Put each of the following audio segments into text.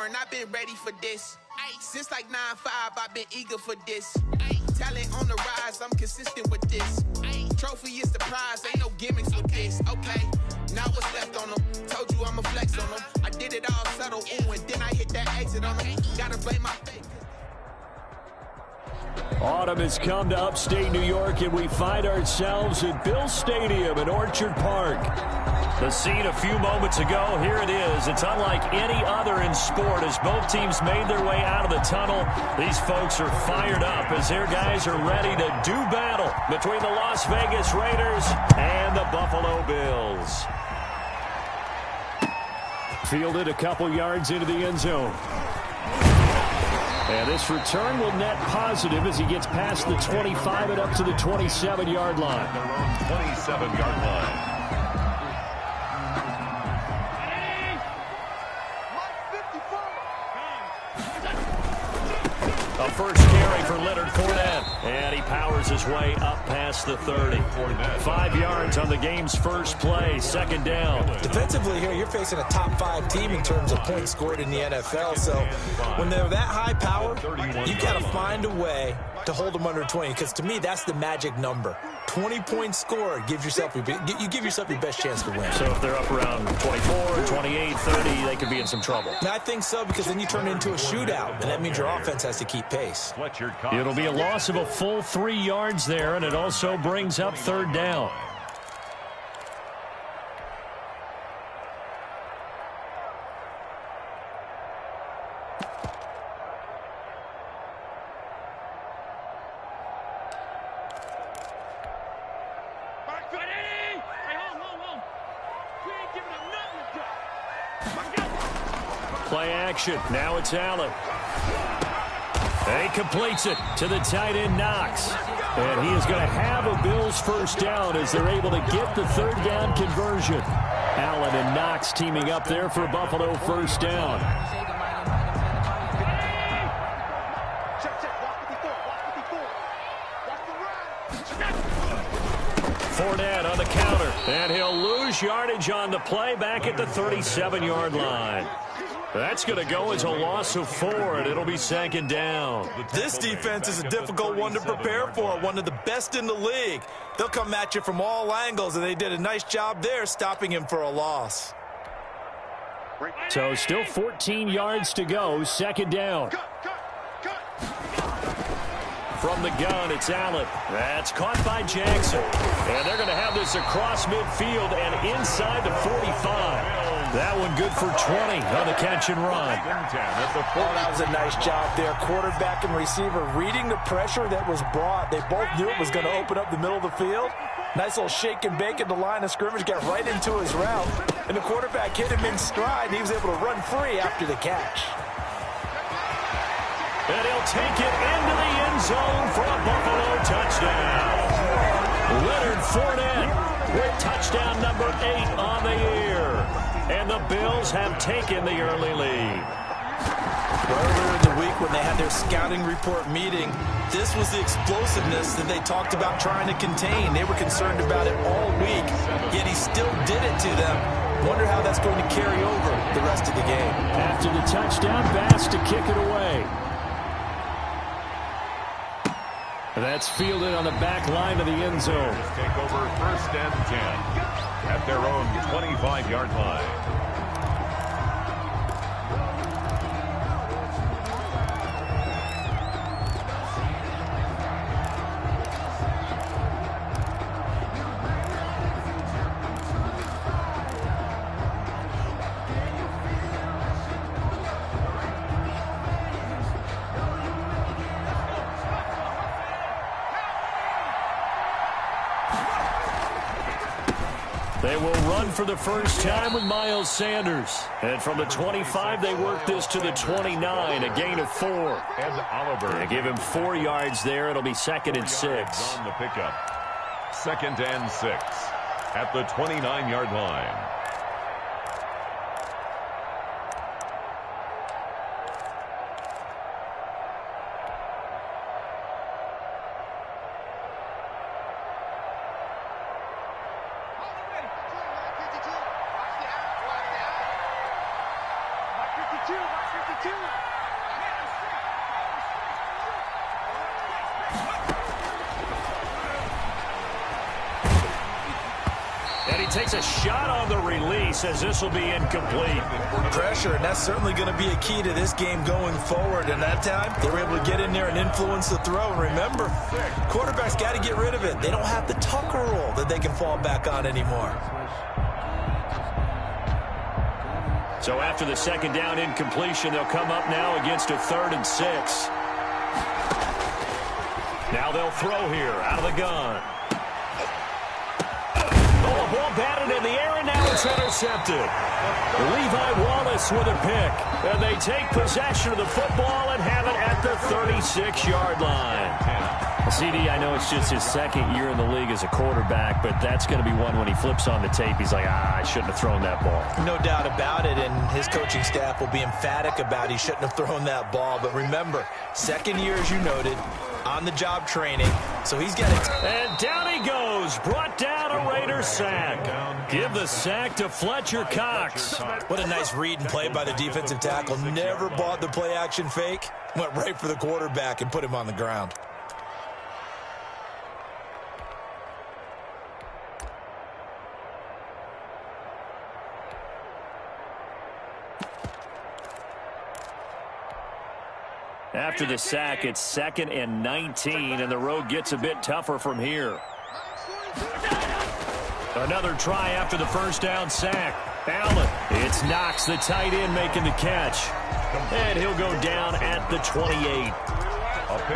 foreign, I've been ready for this. Since like 9-5, I've been eager for this. Talent on the rise, I'm consistent with this. Trophy is the prize, ain't no gimmicks with this. Okay, now what's left on them? Told you I'ma flex on them. I did it all subtle, ooh, and then I hit that exit on them. Gotta blame my fake. Autumn has come to upstate New York, and we find ourselves at Bill Stadium in Orchard Park. The scene a few moments ago, here it is. It's unlike any other in sport as both teams made their way out of the tunnel. These folks are fired up as their guys are ready to do battle between the Las Vegas Raiders and the Buffalo Bills. Fielded a couple yards into the end zone. And this return will net positive as he gets past the 25 and up to the 27-yard line. Their own 27-yard line. A first carry for Leonard Fournette. And he powers his way up past the 30. 5 yards on the game's first play. Second down. Defensively here, you're facing a top 5 team in terms of points scored in the NFL. So when they're that high power, you got to find a way to hold them under 20. Because to me, that's the magic number. 20 points scored, you give yourself your best chance to win. So if they're up around 24, 28, 30, they could be in some trouble. And I think so, because then you turn it into a shootout, and that means your offense has to keep pace. It'll be a loss of a full 3 yards there, and it also brings up third down. Play action. Now it's Allen. And he completes it to the tight end, Knox. And he is going to have a Bills first down as they're able to get the third down conversion. Allen and Knox teaming up there for Buffalo first down. Fournette on the counter. And he'll lose yardage on the play back at the 37-yard line. That's going to go as a loss of 4, and it'll be second down. This defense is a difficult one to prepare for, one of the best in the league. They'll come at you from all angles, and they did a nice job there stopping him for a loss. So still 14 yards to go, second down. From the gun, it's Allen. That's caught by Jackson. And they're going to have this across midfield and inside the 45. That one good for 20 on the catch and run. Oh, that was a nice job there. Quarterback and receiver reading the pressure that was brought. They both knew it was going to open up the middle of the field. Nice little shake and bake at the line of scrimmage. Got right into his route. And the quarterback hit him in stride. And he was able to run free after the catch. And he'll take it into the end zone for a Buffalo touchdown. Leonard Fournette with touchdown number 8 on the year. And the Bills have taken the early lead. Earlier in the week when they had their scouting report meeting, this was the explosiveness that they talked about trying to contain. They were concerned about it all week, yet he still did it to them. Wonder how that's going to carry over the rest of the game. After the touchdown, Bass to kick it away. That's fielded on the back line of the end zone. Take over first and 10 at their own 25-yard line. They will run for the first time with Miles Sanders. And from the 25, they work this to the 29, a gain of 4. And Oliver. They give him 4 yards there. It'll be second and 6. On the pickup. Second and 6 at the 29-yard line. And he takes a shot on the release as this will be incomplete. Pressure, and that's certainly going to be a key to this game going forward. And that time, they were able to get in there and influence the throw. And remember, quarterbacks got to get rid of it. They don't have the Tucker rule that they can fall back on anymore. So after the second down incompletion, they'll come up now against a 3rd and 6. Now they'll throw here out of the gun. Oh, a ball batted in the air, and now it's intercepted. Levi Wallace with a pick. And they take possession of the football and have it at the 36-yard line. CD, I know it's just his second year in the league as a quarterback, but that's going to be one when he flips on the tape. He's like, I shouldn't have thrown that ball. No doubt about it, and his coaching staff will be emphatic about he shouldn't have thrown that ball. But remember, second year, as you noted, on-the-job training, so he's got it. And down he goes, brought down a Raiders sack. Give the sack to Fletcher Cox. What a nice read and play by the defensive tackle. Never bought the play-action fake. Went right for the quarterback and put him on the ground. After the sack, it's 2nd and 19, and the road gets a bit tougher from here. Another try after the first down sack. Allen, it's Knox, the tight end, making the catch. And he'll go down at the 28.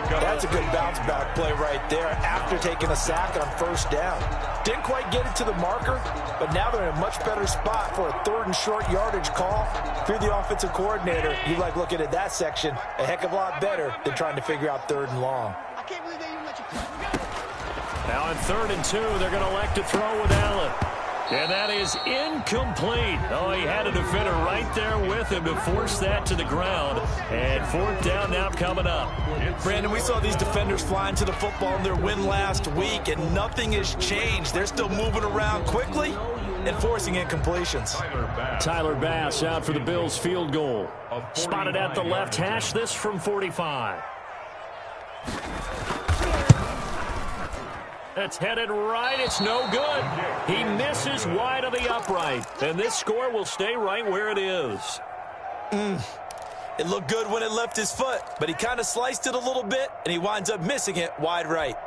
That's a good bounce-back play right there after taking a sack on first down. Didn't quite get it to the marker, but now they're in a much better spot for a 3rd and short yardage call. If you're the offensive coordinator, you like looking at that section a heck of a lot better than trying to figure out 3rd and long. Now on 3rd and 2, they're going to elect to throw with Allen. And that is incomplete. Oh, he had a defender right there with him to force that to the ground. And 4th down now coming up. Brandon, we saw these defenders flying to the football in their win last week, and nothing has changed. They're still moving around quickly and forcing incompletions. Tyler Bass out for the Bills field goal. Spotted at the left hash, this from 45. It's headed right. It's no good. He misses wide of the upright. And this score will stay right where it is. It looked good when it left his foot, but he kind of sliced it a little bit, and he winds up missing it wide right.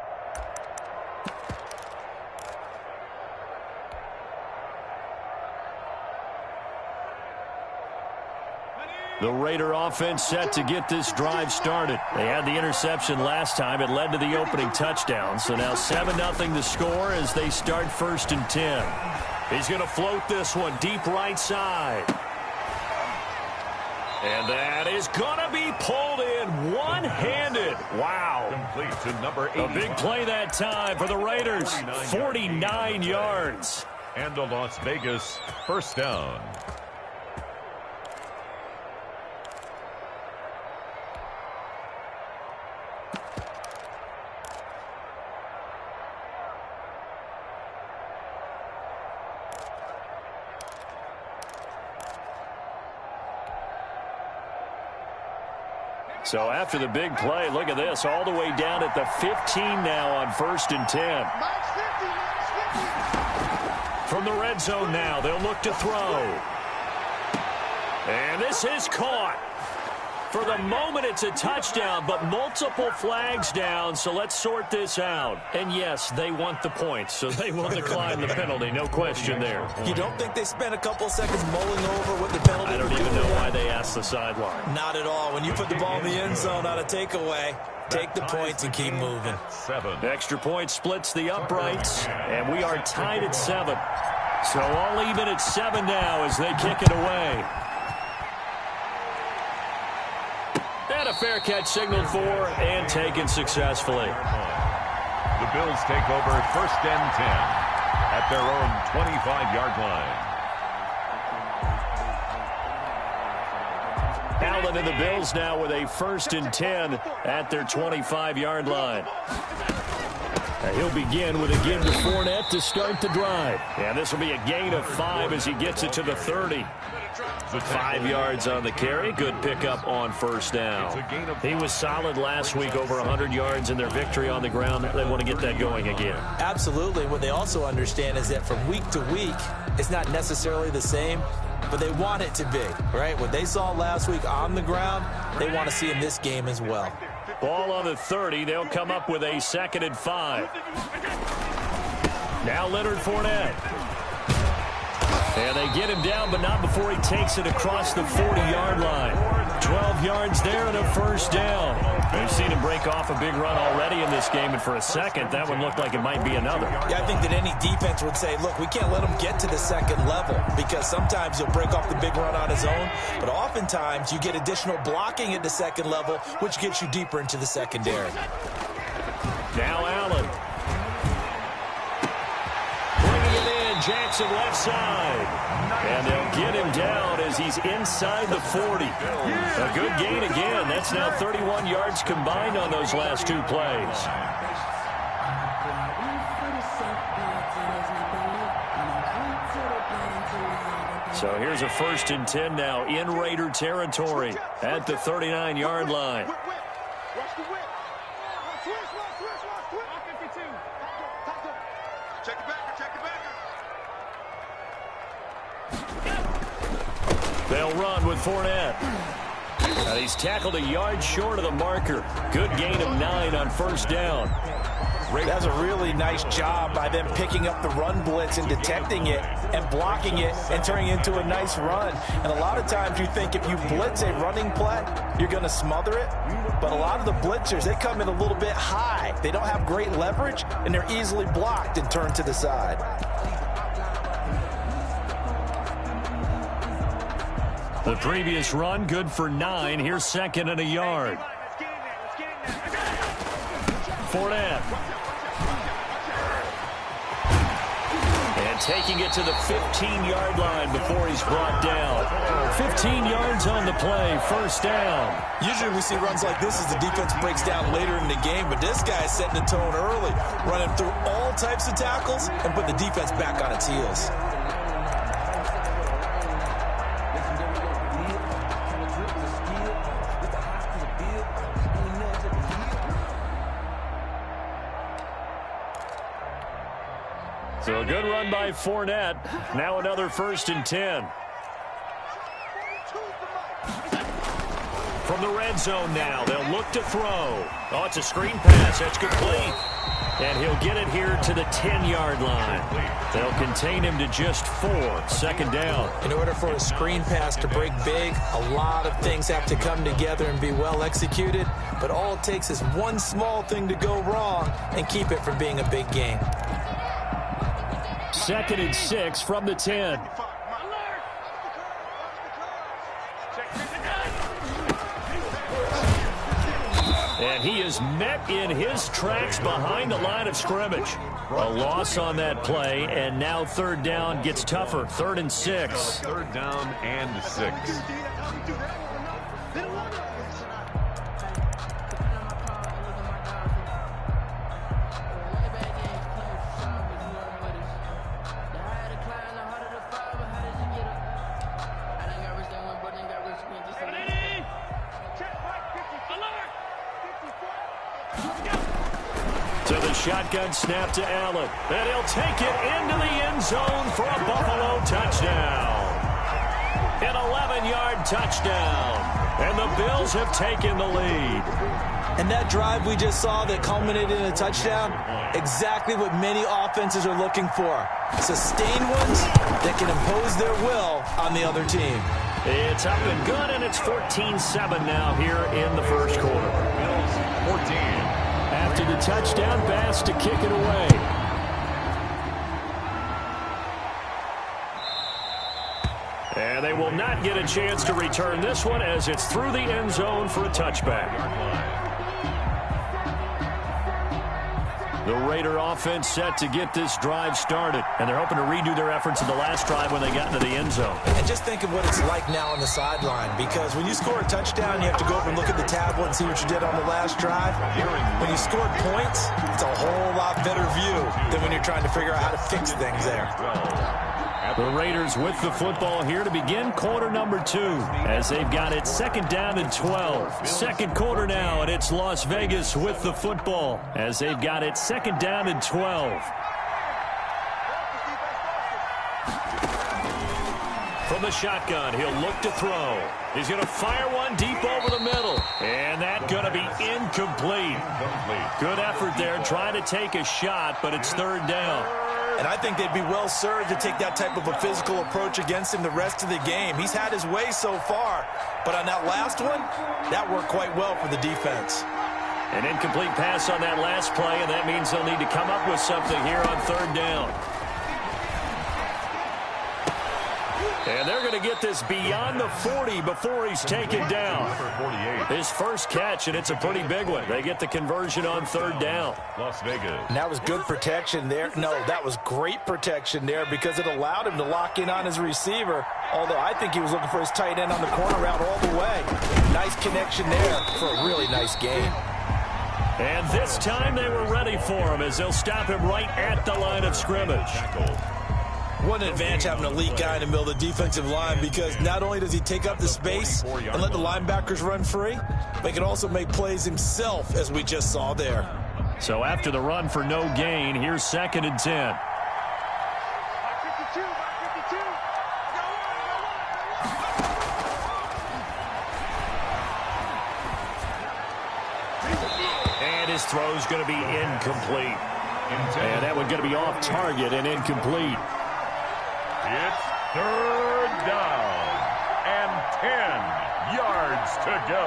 The Raider offense set to get this drive started. They had the interception last time. It led to the opening touchdown. So now 7-0 the score as they start 1st and 10. He's going to float this one deep right side. And that is going to be pulled in one-handed. Wow. Complete to number 80. A big play that time for the Raiders. 49 yards. And the Las Vegas 1st down. So after the big play, look at this, all the way down at the 15 now on 1st and 10. From the red zone now, they'll look to throw. And this is caught. For the moment, it's a touchdown, but multiple flags down, so let's sort this out. And yes, they want the points, so they will decline the penalty, no question there. You don't think they spent a couple seconds mulling over what the penalty? I don't even know why they asked the sideline. Not at all. When you put the ball in the end zone on a takeaway, take the points and keep moving. 7. Extra point splits the uprights, and we are tied at 7. So all even at 7 now as they kick it away. And a fair catch signaled for and taken successfully. The Bills take over 1st and 10 at their own 25-yard line. Allen and the Bills now with a 1st and 10 at their 25-yard line. He'll begin with a give to Fournette to start the drive. And this will be a gain of 5 as he gets it to the 30. 5 yards on the carry. Good pickup on first down. He was solid last week, over 100 yards in their victory on the ground. They want to get that going again. Absolutely. What they also understand is that from week to week, it's not necessarily the same, but they want it to be, right? What they saw last week on the ground, they want to see in this game as well. Ball on the 30. They'll come up with a 2nd and 5. Now Leonard Fournette. And they get him down, but not before he takes it across the 40-yard line. 12 yards there and a first down. We've seen him break off a big run already in this game, and for a second, that one looked like it might be another. Yeah, I think that any defense would say, look, we can't let him get to the second level, because sometimes he'll break off the big run on his own, but oftentimes you get additional blocking at the second level, which gets you deeper into the secondary. Now Allen. Jackson left side. And they'll get him down as he's inside the 40. A good gain again. That's now 31 yards combined on those last 2 plays. So here's a 1st and 10 now in Raider territory at the 39-yard line. They'll run with Fournette. And he's tackled a yard short of the marker. Good gain of 9 on first down. That's a really nice job by them picking up the run blitz and detecting it and blocking it and turning it into a nice run. And a lot of times you think if you blitz a running play, you're going to smother it. But a lot of the blitzers, they come in a little bit high. They don't have great leverage, and they're easily blocked and turned to the side. The previous run, good for 9. Here's 2nd and a yard. Fournette. And taking it to the 15-yard line before he's brought down. 15 yards on the play, first down. Usually we see runs like this as the defense breaks down later in the game, but this guy's setting the tone early, running through all types of tackles and put the defense back on its heels. So a good run by Fournette. Now another 1st and 10. From the red zone now, they'll look to throw. Oh, it's a screen pass. That's complete. And he'll get it here to the 10-yard line. They'll contain him to just 4. 2nd down. In order for a screen pass to break big, a lot of things have to come together and be well executed. But all it takes is one small thing to go wrong and keep it from being a big game. 2nd and 6 from the 10. And he is met in his tracks behind the line of scrimmage. A loss on that play, and now 3rd down gets tougher. 3rd and 6. 3rd down and 6. Shotgun snap to Allen. And he'll take it into the end zone for a Buffalo touchdown. An 11-yard touchdown. And the Bills have taken the lead. And that drive we just saw that culminated in a touchdown, exactly what many offenses are looking for. Sustained ones that can impose their will on the other team. It's up and good, and it's 14-7 now here in the first quarter. Bills 14. After the touchdown, Bass to kick it away. And they will not get a chance to return this one as it's through the end zone for a touchback. The Raider offense set to get this drive started, and they're hoping to redo their efforts in the last drive when they got into the end zone. And just think of what it's like now on the sideline, because when you score a touchdown, you have to go over and look at the tablet and see what you did on the last drive. When you scored points, it's a whole lot better view than when you're trying to figure out how to fix things there. The Raiders with the football here to begin quarter number 2 as they've got it second down and 12. Second quarter now, and it's Las Vegas with the football as they've got it second down and 12. From the shotgun, he'll look to throw. He's going to fire one deep over the middle. And that's going to be incomplete. Good effort there trying to take a shot, but it's third down. And I think they'd be well served to take that type of a physical approach against him the rest of the game. He's had his way so far, but on that last one, that worked quite well for the defense. An incomplete pass on that last play, and that means they'll need to come up with something here on third down. And they're going to get this beyond the 40 before he's taken down. His first catch, and it's a pretty big one. They get the conversion on third down. Las Vegas. And that was good protection there. No, that was great protection there because it allowed him to lock in on his receiver, although I think he was looking for his tight end on the corner route all the way. Nice connection there for a really nice gain. And this time they were ready for him as they'll stop him right at the line of scrimmage. What an advantage having an elite guy in the middle of the defensive line, because not only does he take up the space and let the linebackers run free, but he can also make plays himself, as we just saw there. So after the run for no gain, here's second and 10. And his throw's going to be incomplete. And that one's going to be off target and incomplete. It's third down and 10 yards to go.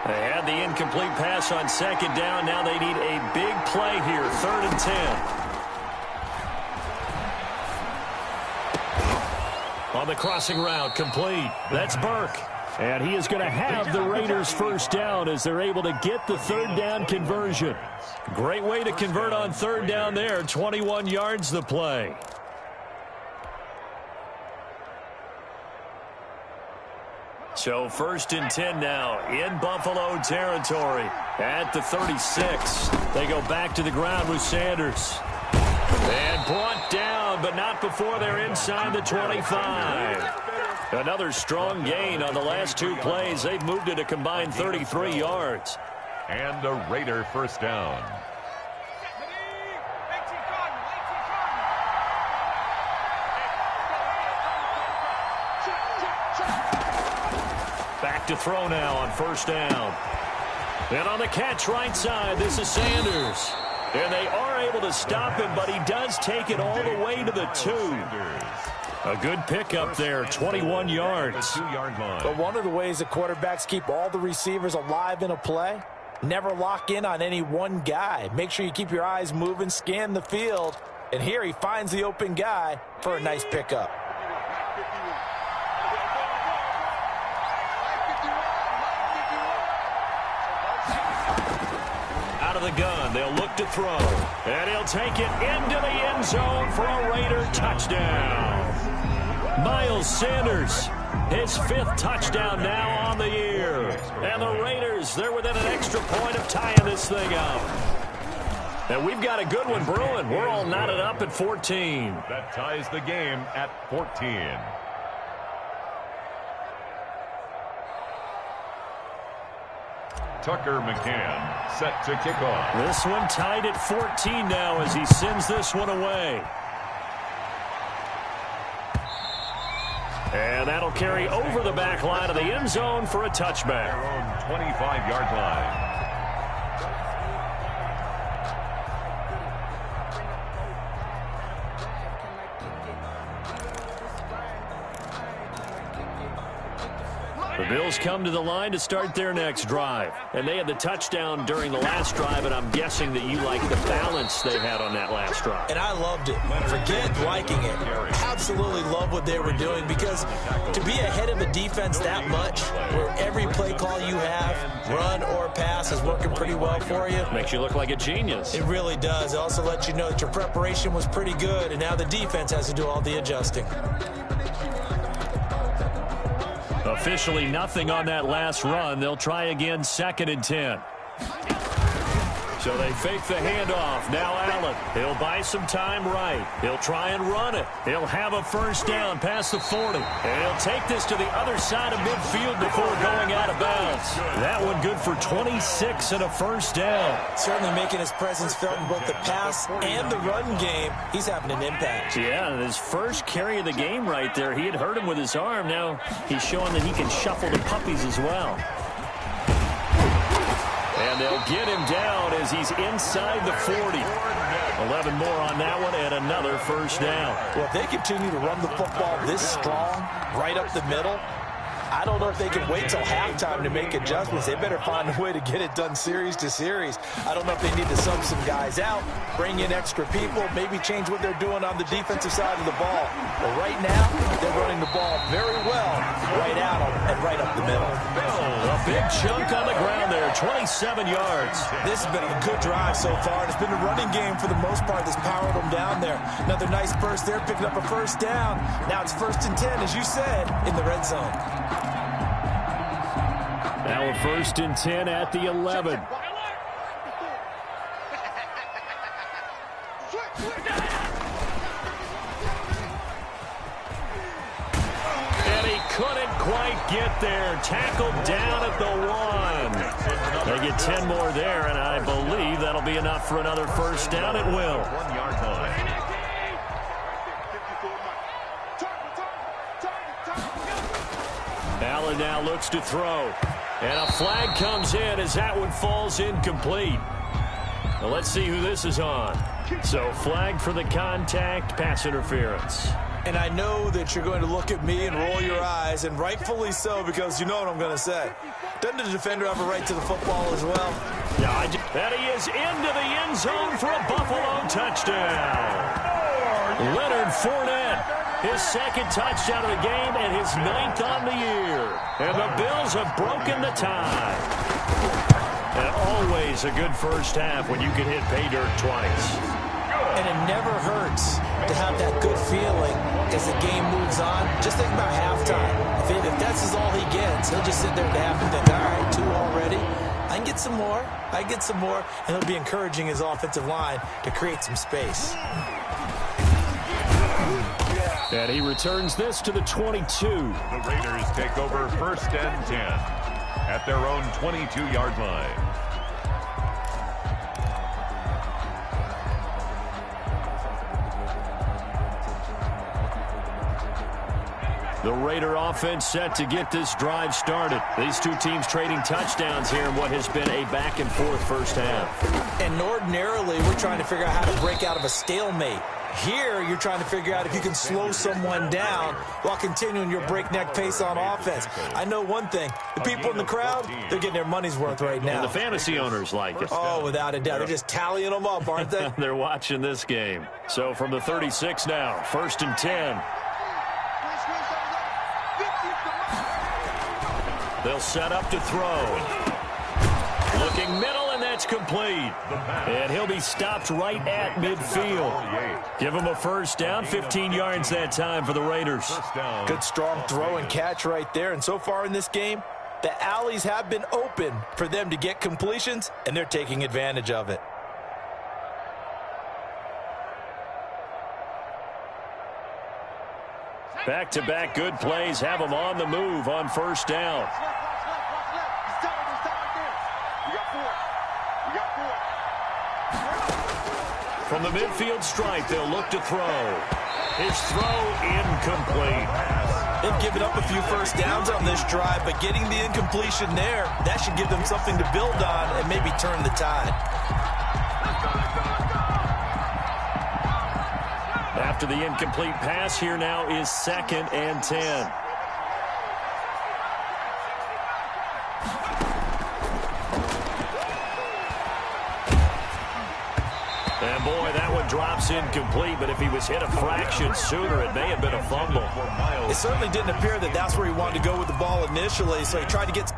They had the incomplete pass on second down. Now they need a big play here, third and 10. On the crossing route, complete. That's Burke. And he is going to have the Raiders first down as they're able to get the third down conversion. Great way to convert on third down there. 21 yards the play. So first and 10 now in Buffalo territory at the 36. They go back to the ground with Sanders. And brought down, but not before they're inside the 25. Another strong gain on the last two plays. They've moved it a combined 33 yards. And a Raider first down. Back to throw now on first down. And on the catch right side, this is Sanders. And they are able to stop him, but he does take it all the way to the 2. A good pickup there, 21 yards. But one of the ways the quarterbacks keep all the receivers alive in a play, never lock in on any one guy. Make sure you keep your eyes moving, scan the field. And here he finds the open guy for a nice pickup. Out of the gun, they'll look to throw. And he'll take it into the end zone for a Raider touchdown. Miles Sanders, his 5th touchdown now on the year. And the Raiders, they're within an extra point of tying this thing up. And we've got a good one brewing. We're all knotted up at 14. That ties the game at 14. Tucker McCann set to kick off. This one tied at 14 now as he sends this one away. And that'll carry over the back line of the end zone for a touchback. Their own 25-yard line. The Bills come to the line to start their next drive. And they had the touchdown during the last drive, and I'm guessing that you like the balance they had on that last drive. And I loved it. Forget liking it. Absolutely love what they were doing, because to be ahead of a defense that much, where every play call you have, run or pass, is working pretty well for you. Makes you look like a genius. It really does. It also lets you know that your preparation was pretty good, and now the defense has to do all the adjusting. Officially nothing on that last run. They'll try again, second and 10. So they fake the handoff. Now Allen. He'll buy some time right. He'll try and run it. He'll have a first down past the 40. And he'll take this to the other side of midfield before going out of bounds. That one good for 26 and a first down. Certainly making his presence felt in both the pass and the run game. He's having an impact. Yeah, his first carry of the game right there. He had hurt him with his arm. Now he's showing that he can shuffle the puppies as well. And they'll get him down as he's inside the 40. 11 more on that one and another first down. Well, if they continue to run the football this strong, right up the middle, I don't know if they can wait till halftime to make adjustments. They better find a way to get it done series to series. I don't know if they need to sub some guys out, bring in extra people, maybe change what they're doing on the defensive side of the ball. But right now, they're running the ball very well right at them and right up the middle. A big chunk on the ground there, 27 yards. This has been a good drive so far. It's been a running game for the most part that's powered them down there. Another nice burst there, picking up a first down. Now it's 1st and 10, as you said, in the red zone. Now a 1st and 10 at the 11. And he couldn't quite get there. Tackled down at the 1. They get 10 more there, and I believe that'll be enough for another first down. It will. 1 yard line. Allen now looks to throw. And a flag comes in as that one falls incomplete. Well, let's see who this is on. So flag for the contact, pass interference. And I know that you're going to look at me and roll your eyes, and rightfully so, because you know what I'm going to say. Doesn't the defender have a right to the football as well? Yeah, and he is into the end zone for a Buffalo touchdown. Leonard Fournette. His 2nd touchdown of the game and his 9th on the year. And the Bills have broken the tie. And always a good first half when you can hit pay dirt twice. And it never hurts to have that good feeling as the game moves on. Just think about halftime. If that's all he gets, he'll just sit there at the half and think, all right, 2 already. I can get some more. I get some more. And he'll be encouraging his offensive line to create some space. And he returns this to the 22. The Raiders take over 1st and 10 at their own 22-yard line. The Raider offense set to get this drive started. These two teams trading touchdowns here in what has been a back-and-forth first half. And ordinarily, we're trying to figure out how to break out of a stalemate. Here, you're trying to figure out if you can slow someone down while continuing your breakneck pace on offense. I know one thing. The people in the crowd, they're getting their money's worth right now. And the fantasy owners like it. Oh, without a doubt. They're just tallying them up, aren't they? They're watching this game. So from the 36 now, 1st and 10. They'll set up to throw. Looking middle, and that's complete. And he'll be stopped right at midfield. Give him a first down, 15 yards that time for the Raiders. Good strong throw and catch right there. And so far in this game, the alleys have been open for them to get completions, and they're taking advantage of it. Back-to-back good plays have them on the move on first down. From the midfield stripe, they'll look to throw. His throw incomplete. They've given up a few first downs on this drive, but getting the incompletion there, that should give them something to build on and maybe turn the tide. After the incomplete pass, here now is 2nd and 10. And boy, that one drops incomplete, but if he was hit a fraction sooner, it may have been a fumble. It certainly didn't appear that that's where he wanted to go with the ball initially, so he tried to get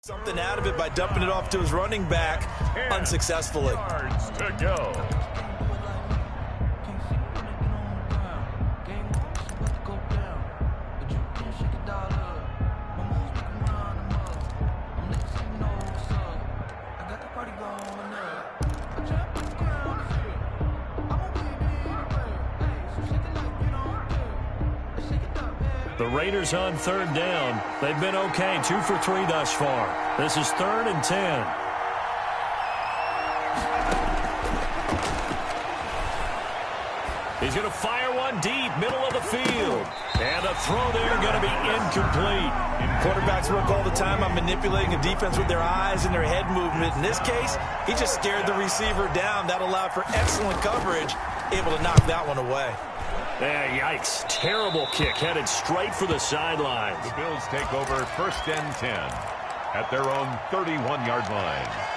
Something out of it by dumping it off to his running back unsuccessfully. Yards to go. The Raiders on third down. They've been okay, 2 for 3 thus far. This is 3rd and 10. He's going to fire one deep, middle of the field. And the throw there going to be incomplete. Quarterbacks work all the time on manipulating a defense with their eyes and their head movement. In this case, he just stared the receiver down. That allowed for excellent coverage, able to knock that one away. Yeah, yikes. Terrible kick, headed straight for the sidelines. The Bills take over 1st and 10 at their own 31-yard line.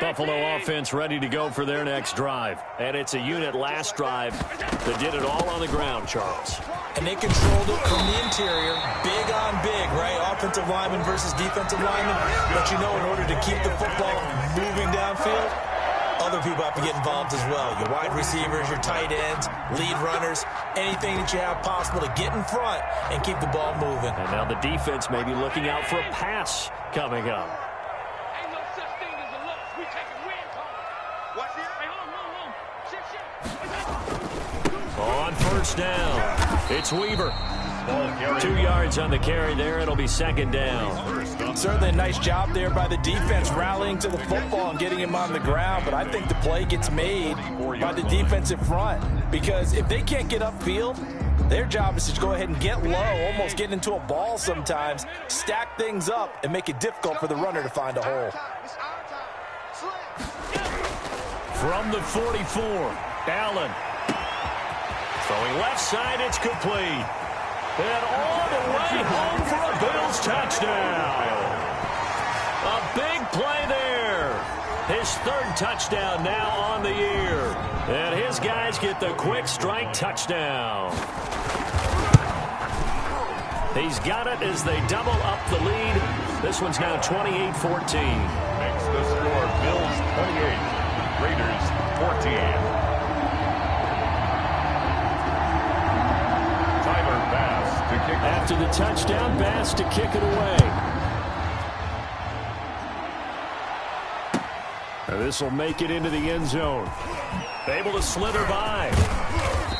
Buffalo offense ready to go for their next drive. And it's a unit last drive that did it all on the ground, Charles. And they controlled it from the interior, big on big, right? Offensive lineman versus defensive lineman. But you know, in order to keep the football moving downfield, other people have to get involved as well. Your wide receivers, your tight ends, lead runners, anything that you have possible to get in front and keep the ball moving. And now the defense may be looking out for a pass coming up. On first down, it's Weaver. 2 yards on the carry there. It'll be 2nd down. Certainly a nice job there by the defense rallying to the football and getting him on the ground. But I think the play gets made by the defensive front. Because if they can't get upfield, their job is to go ahead and get low, almost get into a ball sometimes, stack things up, and make it difficult for the runner to find a hole. From the 44, Allen. Throwing left side, it's complete. And all the way home for a Bills touchdown. A big play there. His 3rd touchdown now on the year. And his guys get the quick strike touchdown. He's got it as they double up the lead. This one's now 28-14. Makes the score Bills 28, Raiders 14. After the touchdown, Bass to kick it away. And this will make it into the end zone. Able to slither by.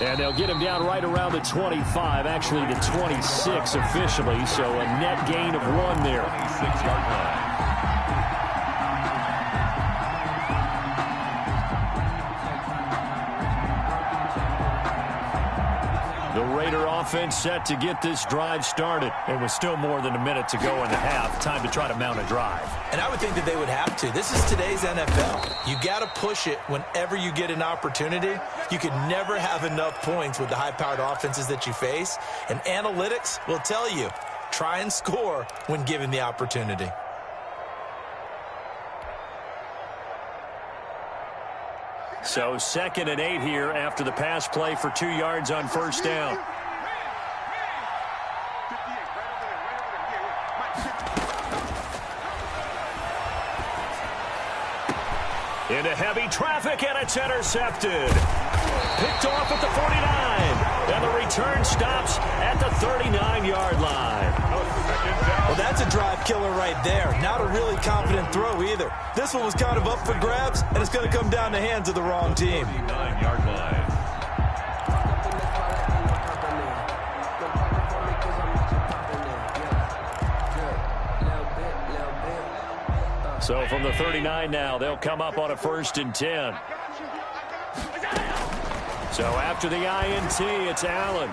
And they'll get him down right around the 25, actually the 26 officially, so a net gain of 1 there. 26-yard line. The Raider offense set to get this drive started. It was still more than a minute to go in the half. Time to try to mount a drive. And I would think that they would have to. This is today's NFL. You got to push it whenever you get an opportunity. You can never have enough points with the high-powered offenses that you face. And analytics will tell you, try and score when given the opportunity. So 2nd and 8 here after the pass play for 2 yards on first down. Into heavy traffic, and it's intercepted. Picked off at the 49. And the return stops at the 39-yard line. Well, that's a drive killer right there. Not a really confident throw either. This one was kind of up for grabs, and it's going to come down the hands of the wrong team. 9-yard line. So from the 39 now, they'll come up on a 1st and 10. So after the INT, it's Allen.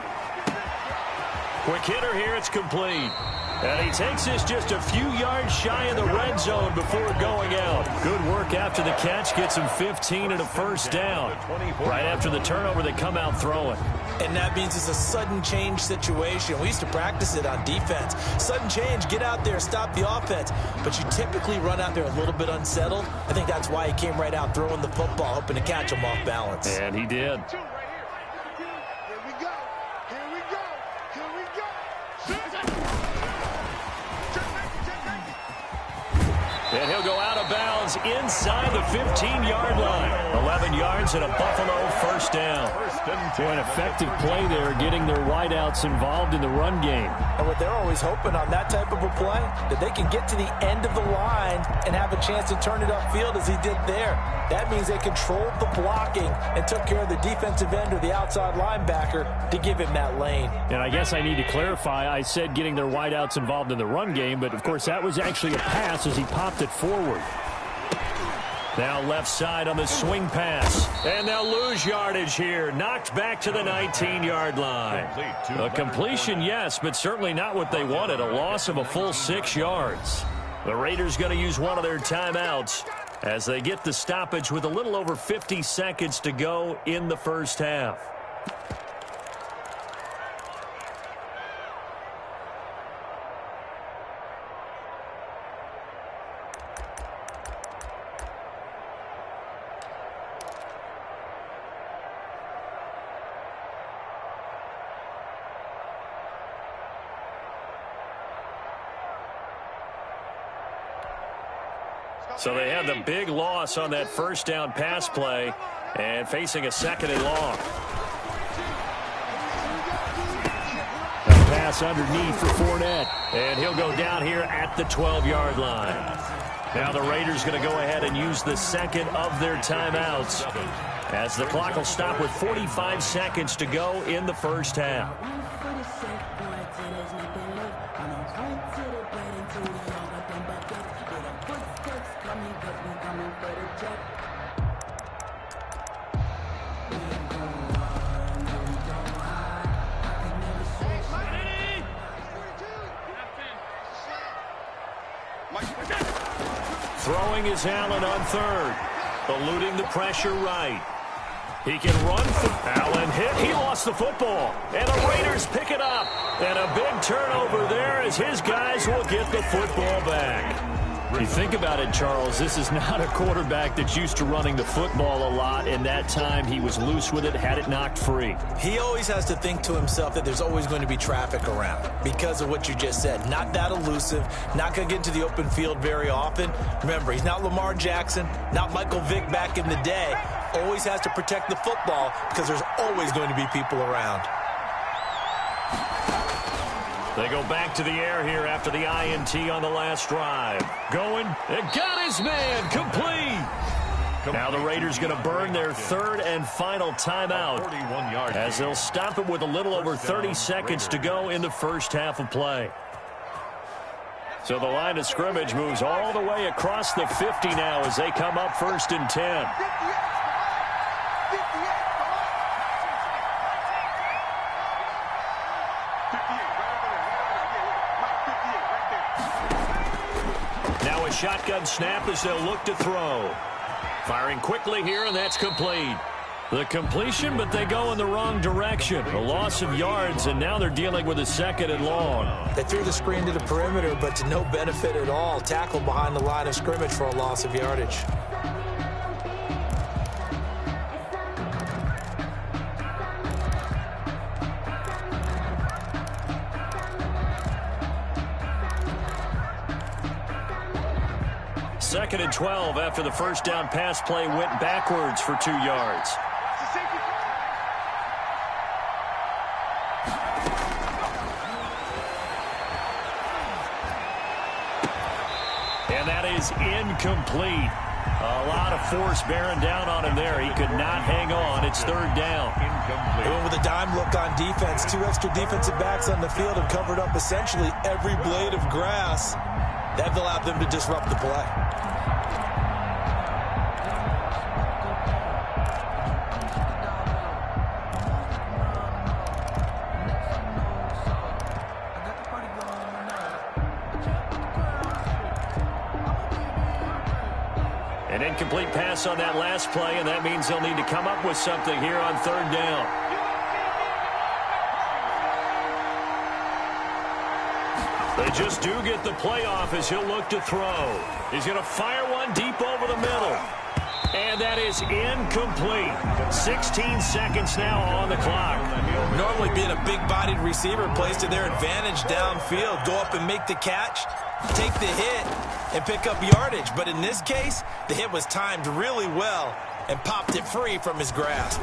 Quick hitter here, it's complete. And he takes this just a few yards shy of the red zone before going out. Good work after the catch, gets him 15 and a first down. Right after the turnover, they come out throwing. And that means it's a sudden change situation. We used to practice it on defense. Sudden change, get out there, stop the offense. But you typically run out there a little bit unsettled. I think that's why he came right out throwing the football, hoping to catch him off balance. And he did. And he'll go out of bounds inside the 15-yard line. 11 yards and a Buffalo first down. An effective play there, getting their wideouts involved in the run game. And what they're always hoping on that type of a play, that they can get to the end of the line and have a chance to turn it upfield as he did there. That means they controlled the blocking and took care of the defensive end or the outside linebacker to give him that lane. And I guess I need to clarify, I said getting their wideouts involved in the run game, but of course that was actually a pass as he popped it forward. Now left side on the swing pass. And they'll lose yardage here. Knocked back to the 19-yard line. A completion, yes, but certainly not what they wanted. A loss of a full 6 yards. The Raiders going to use one of their timeouts as they get the stoppage with a little over 50 seconds to go in the first half. So they had the big loss on that first down pass play and facing a second and long. A pass underneath for Fournette. And he'll go down here at the 12-yard line. Now the Raiders going to go ahead and use the second of their timeouts as the clock will stop with 45 seconds to go in the first half. Throwing is Allen on third. Eluding the pressure right. He can run for Allen hit. He lost the football. And the Raiders pick it up. And a big turnover there as his guys will get the football back. You think about it, Charles, this is not a quarterback that's used to running the football a lot, and that time he was loose with it, had it knocked free. He always has to think to himself that there's always going to be traffic around because of what you just said. Not that elusive, not going to get into the open field very often. Remember, he's not Lamar Jackson, not Michael Vick back in the day. Always has to protect the football because there's always going to be people around. They go back to the air here after the INT on the last drive. Going, and got his man, complete. Now the Raiders going to burn their third and final timeout as they'll stop it with a little over 30 seconds to go in the first half of play. So the line of scrimmage moves all the way across the 50 now as they come up 1st and 10. Shotgun snap as they'll look to throw. Firing quickly here, and that's complete. The completion, but they go in the wrong direction. A loss of yards, and now they're dealing with a second and long. They threw the screen to the perimeter, but to no benefit at all. Tackled behind the line of scrimmage for a loss of yardage. Second and 12 after the first down pass play went backwards for 2 yards. And that is incomplete. A lot of force bearing down on him there. He could not hang on. It's third down. They went with a dime look on defense. 2 extra defensive backs on the field and covered up essentially every blade of grass. That allowed them to disrupt the play. An incomplete pass on that last play, and that means they'll need to come up with something here on third down. They just do get the playoff as he'll look to throw. He's going to fire one deep over the middle. And that is incomplete. 16 seconds now on the clock. Normally being a big-bodied receiver plays to their advantage downfield. Go up and make the catch, take the hit, and pick up yardage. But in this case, the hit was timed really well and popped it free from his grasp.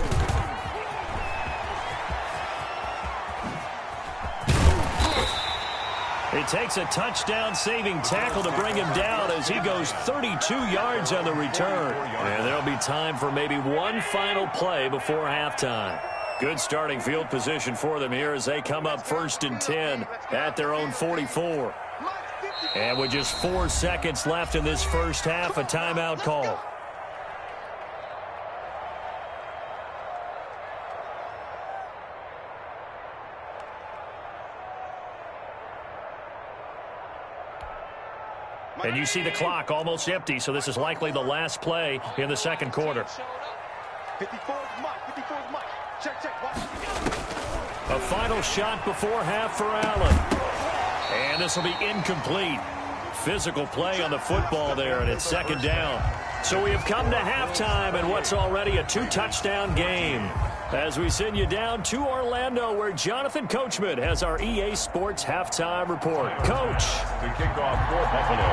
It takes a touchdown-saving tackle to bring him down as he goes 32 yards on the return. And there'll be time for maybe one final play before halftime. Good starting field position for them here as they come up 1st and 10 at their own 44. And with just 4 seconds left in this first half, a timeout call. And you see the clock almost empty, so this is likely the last play in the second quarter. A final shot before half for Allen. And this will be incomplete. Physical play on the football there, and it's second down. So we have come to halftime in what's already a 2-touchdown game. As we send you down to Orlando, where Jonathan Coachman has our EA Sports halftime report. Coach. The kickoff for Buffalo.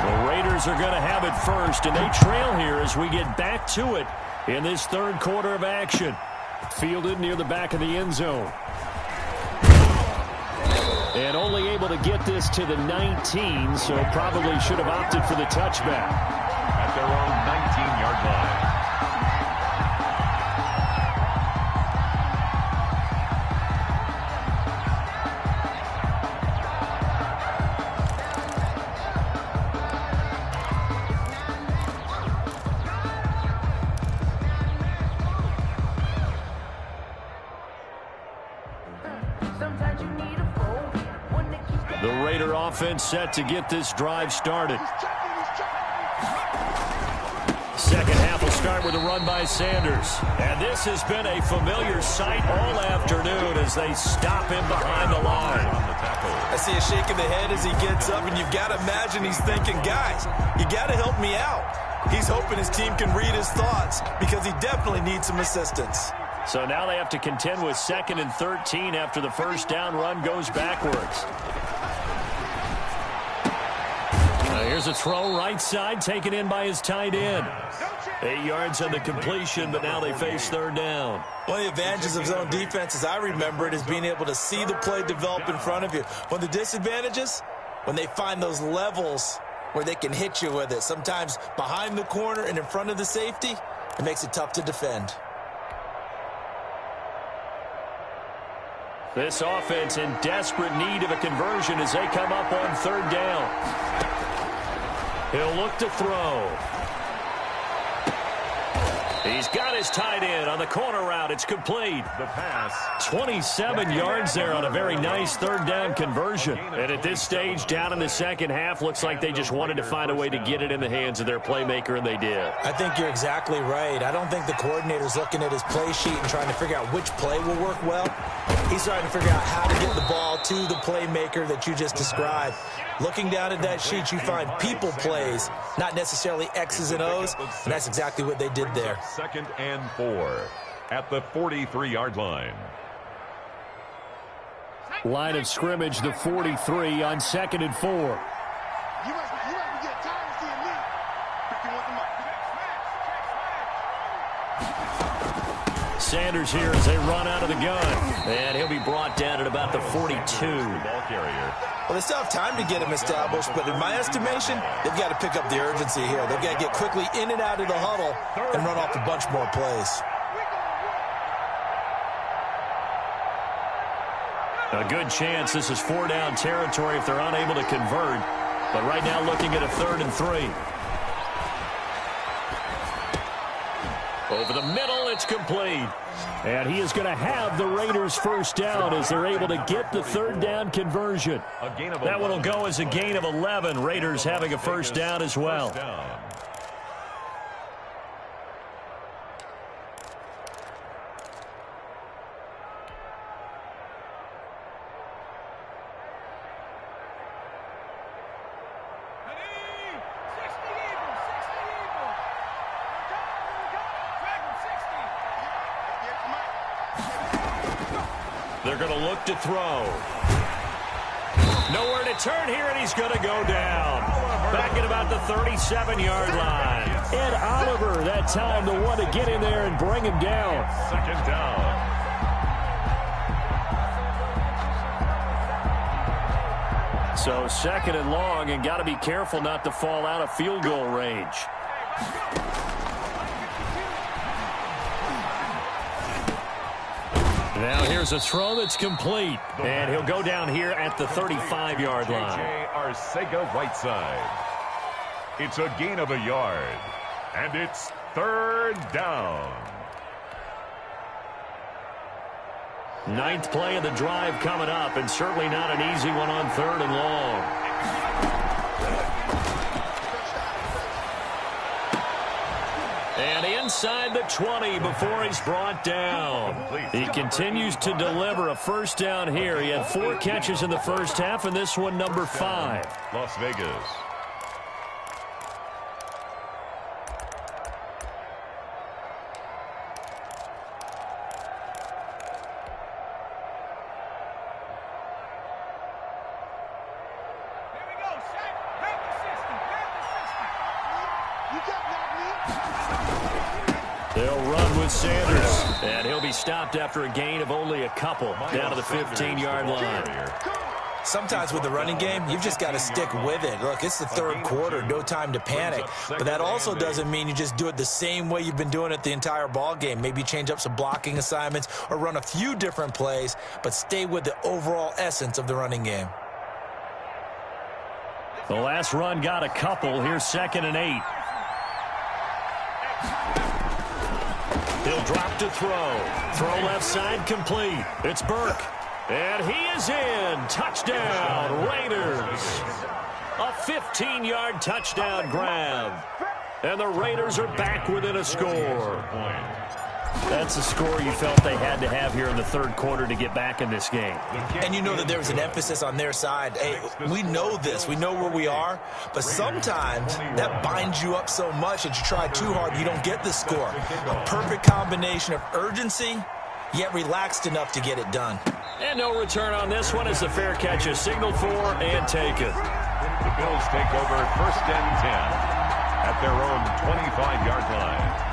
The Raiders are going to have it first, and they trail here as we get back to it in this third quarter of action. Fielded near the back of the end zone. And only able to get this to the 19, so probably should have opted for the touchback. At their own 19-yard line. Offense set to get this drive started. Second half will start with a run by Sanders. And this has been a familiar sight all afternoon as they stop him behind the line. I see a shake of the head as he gets up, and you've got to imagine he's thinking, guys, you got to help me out. He's hoping his team can read his thoughts because he definitely needs some assistance. So now they have to contend with 2nd and 13 after the first down run goes backwards. Here's a throw right side taken in by his tight end. 8 yards on the completion, but now they face third down. One of the advantages of zone defense, as I remember it, is being able to see the play develop in front of you. One of the disadvantages, when they find those levels where they can hit you with it. Sometimes behind the corner and in front of the safety, it makes it tough to defend. This offense in desperate need of a conversion as they come up on third down. He'll look to throw. He's got his tight end on the corner route. It's complete. The pass. 27 yards there on a very nice third down conversion. And at this stage, down in the second half, looks like they just wanted to find a way to get it in the hands of their playmaker, and they did. I think you're exactly right. I don't think the coordinator's looking at his play sheet and trying to figure out which play will work well. He's trying to figure out how to get the ball to the playmaker that you just described. Looking down at that sheet, you find people plays, not necessarily X's and O's, and that's exactly what they did there. 2nd and 4 at the 43-yard line. Line of scrimmage, the 43 on 2nd and 4. Sanders here as they run out of the gun. And he'll be brought down at about the 42. Ball carrier. Well, they still have time to get him established, but in my estimation, they've got to pick up the urgency here. They've got to get quickly in and out of the huddle and run off a bunch more plays. A good chance this is 4-down territory if they're unable to convert. But right now looking at a 3rd and 3. Over the middle, it's complete. And he is going to have the Raiders first down as they're able to get the 3rd down conversion. That one will go as a gain of 11. Raiders having a first down as well. They're going to look to throw. Nowhere to turn here, and he's going to go down. Back at about the 37-yard line. Ed Oliver, that time, the one to get in there and bring him down. Second down. So second and long, and got to be careful not to fall out of field goal range. Now here's a throw that's complete, and he'll go down here at the 35-yard line. Arcega right side. It's a gain of a yard, and it's third down. Ninth play of the drive coming up, and certainly not an easy one on third and long. And inside the 20 before he's brought down. He continues to deliver a first down here. He had 4 catches in the first half, and this one number 5. Las Vegas. They'll run with Sanders, and he'll be stopped after a gain of only a couple down to the 15-yard line. Sometimes with the running game, you've just got to stick with it. Look, it's the third quarter, no time to panic. But that also doesn't mean you just do it the same way you've been doing it the entire ball game. Maybe change up some blocking assignments or run a few different plays, but stay with the overall essence of the running game. The last run got a couple. Here's 2nd and 8. He'll drop to throw. Throw left side complete. It's Burke. And he is in. Touchdown, Raiders. A 15-yard touchdown grab. And the Raiders are back within a score. That's the score you felt they had to have here in the third quarter to get back in this game. And you know that there was an emphasis on their side. Hey, we know this. We know where we are. But sometimes that binds you up so much that you try too hard, you don't get the score. A perfect combination of urgency, yet relaxed enough to get it done. And no return on this one as the fair catch is signaled for and taken. The Bills take over 1st and 10 at their own 25-yard line.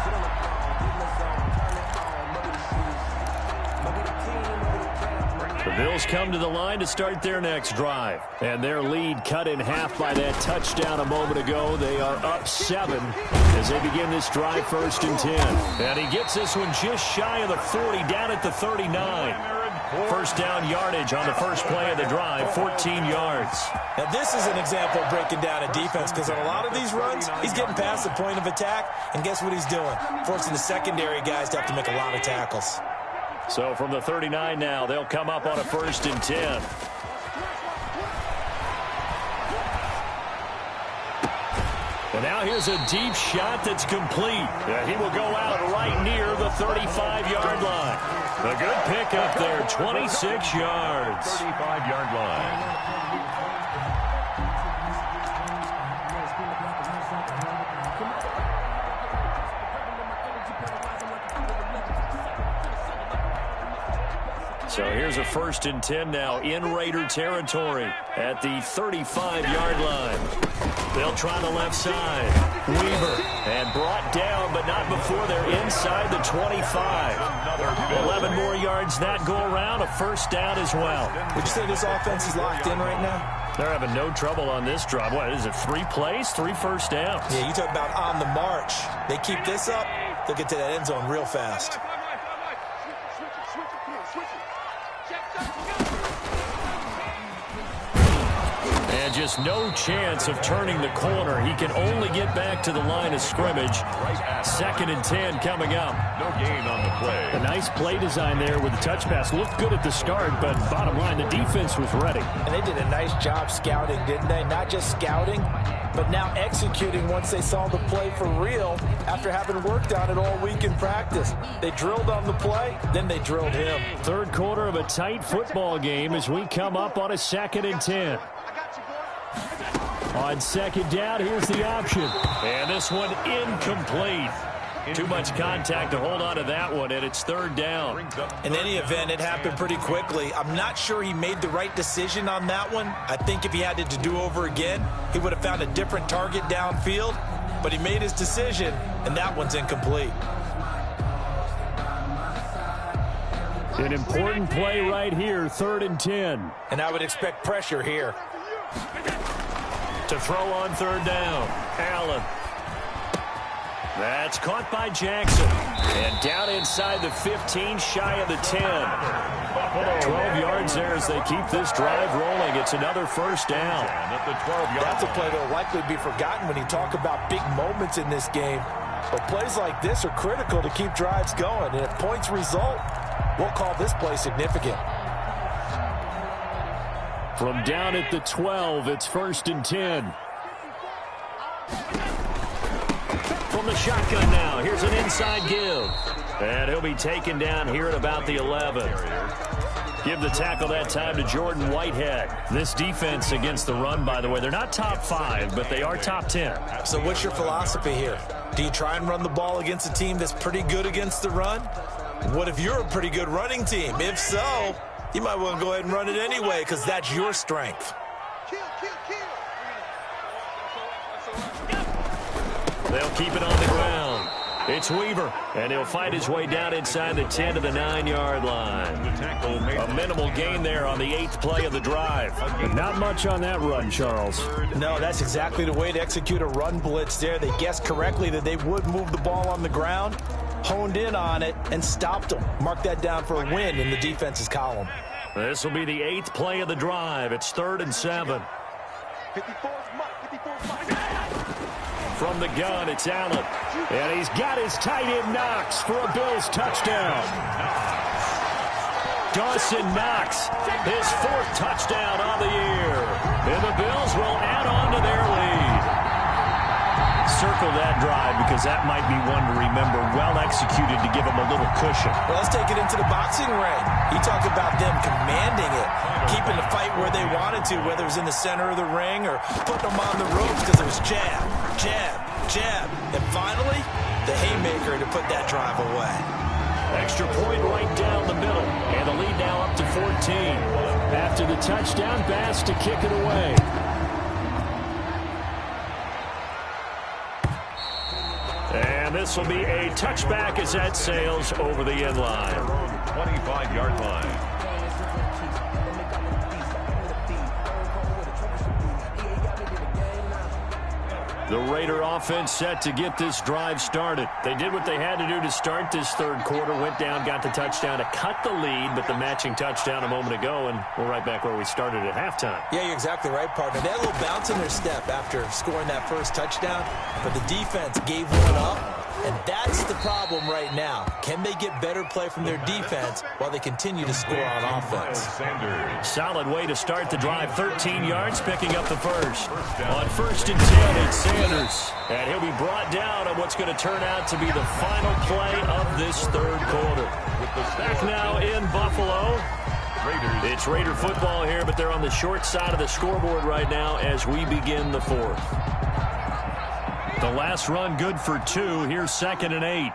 The Bills come to the line to start their next drive. And their lead cut in half by that touchdown a moment ago. They are up 7 as they begin this drive 1st and 10. And he gets this one just shy of the 40 down at the 39. First down yardage on the first play of the drive, 14 yards. Now this is an example of breaking down a defense because on a lot of these runs, he's getting past the point of attack. And guess what he's doing? Forcing the secondary guys to have to make a lot of tackles. So from the 39 now, they'll come up on a 1st and 10. And now here's a deep shot that's complete. He will go out right near the 35-yard line. A good pickup there, 26 yards. 35-yard line. So here's a 1st and 10 now in Raider territory at the 35-yard line. They'll try the left side. Weaver, and brought down, but not before they're inside the 25. 11 more yards that go around, a first down as well. Would you say this offense is locked in right now? They're having no trouble on this drive. What is it, 3 plays, 3 first downs? Yeah, you talk about on the march. They keep this up, they'll get to that end zone real fast. And just no chance of turning the corner. He can only get back to the line of scrimmage. 2nd and 10 coming up. No gain on the play. A nice play design there with the touch pass. Looked good at the start, but bottom line, the defense was ready. And they did a nice job scouting, didn't they? Not just scouting, but now executing once they saw the play for real after having worked on it all week in practice. They drilled on the play, then they drilled him. Third quarter of a tight football game as we come up on a 2nd and 10. On 2nd down, here's the option. And this one incomplete. Too much contact to hold on to that one, and it's third down. In any event, it happened pretty quickly. I'm not sure he made the right decision on that one. I think if he had it to do over again, he would have found a different target downfield, but he made his decision, and that one's incomplete. An important play right here, 3rd and 10. And I would expect pressure here. To throw on 3rd down, Allen. That's caught by Jackson. And down inside the 15, shy of the 10. 12 yards there as they keep this drive rolling. It's another first down. That's a play that will likely be forgotten when you talk about big moments in this game. But plays like this are critical to keep drives going. And if points result, we'll call this play significant. From down at the 12, it's 1st and 10. From the shotgun now, here's an inside give. And he'll be taken down here at about the 11. Give the tackle that time to Jordan Whitehead. This defense against the run, by the way, they're not top 5, but they are top 10. So what's your philosophy here? Do you try and run the ball against a team that's pretty good against the run? What if you're a pretty good running team? If so, you might want to go ahead and run it anyway because that's your strength. They'll keep it on the ground. It's Weaver, and he'll fight his way down inside the 10 to the 9-yard line. A minimal gain there on the 8th play of the drive. Not much on that run, Charles. No, that's exactly the way to execute a run blitz there. They guessed correctly that they would move the ball on the ground, honed in on it, and stopped them. Mark that down for a win in the defense's column. This will be the 8th play of the drive. It's 3rd and 7. From the gun, it's Allen. And he's got his tight end Knox for a Bills touchdown. Dawson Knox, his 4th touchdown on the year. And the Bills will add on to their lead. Circle that drive because that might be one to remember. Well executed to give them a little cushion. Well, let's take it into the boxing ring. You talk about them commanding it, keeping the fight where they wanted to, whether it was in the center of the ring or putting them on the ropes because it was jab, jab, jab. And finally, the haymaker to put that drive away. Extra point right down the middle. And the lead now up to 14. After the touchdown, Bass to kick it away. And this will be a touchback as that sails over the end line. 25-yard line. The Raider offense set to get this drive started. They did what they had to do to start this 3rd quarter. Went down, got the touchdown to cut the lead, but the matching touchdown a moment ago, and we're right back where we started at halftime. Yeah, you're exactly right, partner. They had a little bounce in their step after scoring that first touchdown, but the defense gave one up, and that's the problem right now. Can they get better play from their defense while they continue to score on offense? Solid way to start the drive. 13 yards, picking up the first. On 1st and 10, it's Sanders. And he'll be brought down on what's going to turn out to be the final play of this 3rd quarter. Back now in Buffalo. It's Raider football here, but they're on the short side of the scoreboard right now as we begin the 4th. The last run good for 2. Here's 2nd and 8.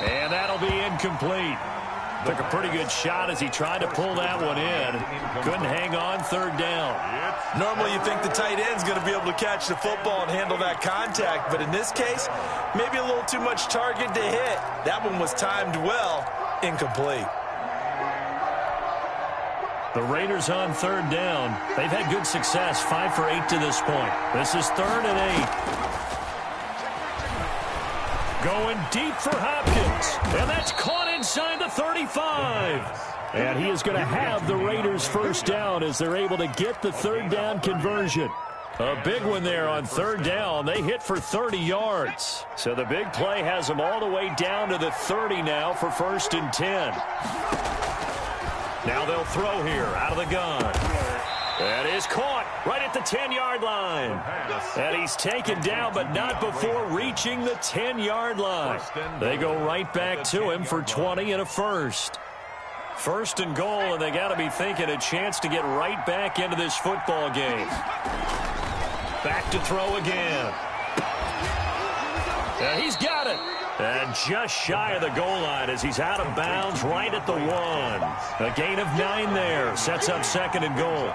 And that'll be incomplete. Took a pretty good shot as he tried to pull that one in. Couldn't hang on 3rd down. Normally you think the tight end's going to be able to catch the football and handle that contact, but in this case, maybe a little too much target to hit. That one was timed well, incomplete. The Raiders on 3rd down. They've had good success, 5 for 8 to this point. This is 3rd and 8. Going deep for Hopkins. And that's caught inside the 35. And he is going to have the Raiders first down as they're able to get the 3rd down conversion. A big one there on 3rd down. They hit for 30 yards. So the big play has them all the way down to the 30 now for 1st and 10. Now they'll throw here out of the gun. That is caught right at the 10-yard line. And he's taken down, but not before reaching the 10-yard line. They go right back to him for 20 and a first. First and goal, and they got to be thinking a chance to get right back into this football game. Back to throw again. He's got it. And just shy of the goal line as he's out of bounds right at the 1. A gain of 9 there. Sets up second and goal.